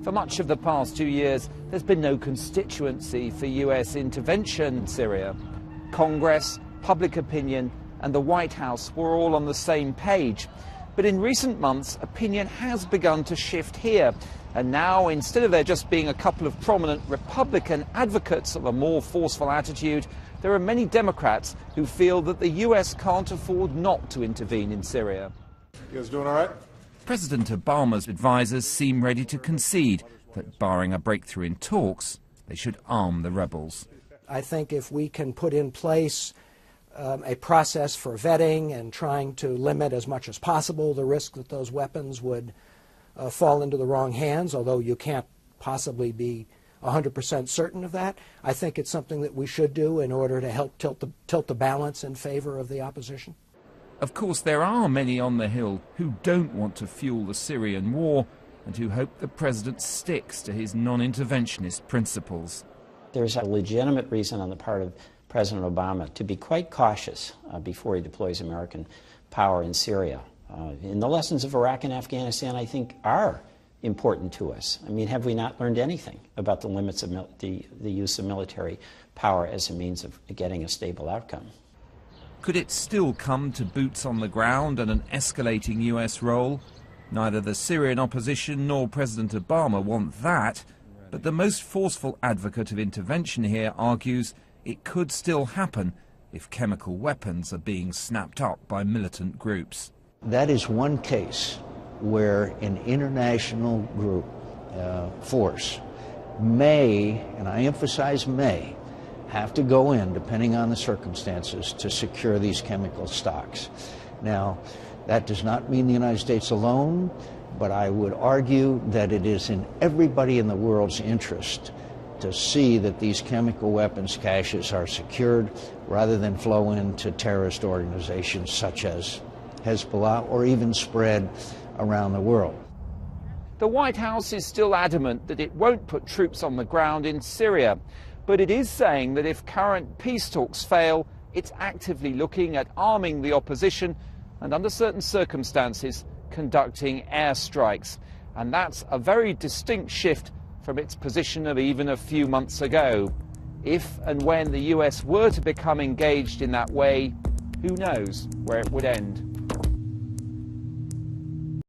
For much of the past 2 years, there's been no constituency for US intervention in Syria. Congress, public opinion, and the White House were all on the same page. But in recent months, opinion has begun to shift here. And now, instead of there just being a couple of prominent Republican advocates of a more forceful attitude, there are many Democrats who feel that the US can't afford not to intervene in Syria. You guys doing all right? President Obama's advisers seem ready to concede that, barring a breakthrough in talks, they should arm the rebels. I think if we can put in place a process for vetting and trying to limit as much as possible the risk that those weapons would fall into the wrong hands, although you can't possibly be 100% certain of that, I think it's something that we should do in order to help tilt the balance in favor of the opposition. Of course, there are many on the Hill who don't want to fuel the Syrian war and who hope the president sticks to his non-interventionist principles. There's a legitimate reason on the part of President Obama to be quite cautious before he deploys American power in Syria. And the lessons of Iraq and Afghanistan, I think, are important to us. I mean, have we not learned anything about the limits of the use of military power as a means of getting a stable outcome? Could it still come to boots on the ground and an escalating US role? Neither the Syrian opposition nor President Obama want that, but the most forceful advocate of intervention here argues it could still happen if chemical weapons are being snapped up by militant groups. That is one case where an international group, force, may, and I emphasize may, have to go in, depending on the circumstances, to secure these chemical stocks. Now, that does not mean the United States alone, but I would argue that it is in everybody in the world's interest to see that these chemical weapons caches are secured rather than flow into terrorist organizations such as Hezbollah or even spread around the world. The White House is still adamant that it won't put troops on the ground in Syria, but it is saying that if current peace talks fail, it's actively looking at arming the opposition and, under certain circumstances, conducting airstrikes. And that's a very distinct shift from its position of even a few months ago. If and when the US were to become engaged in that way, who knows where it would end.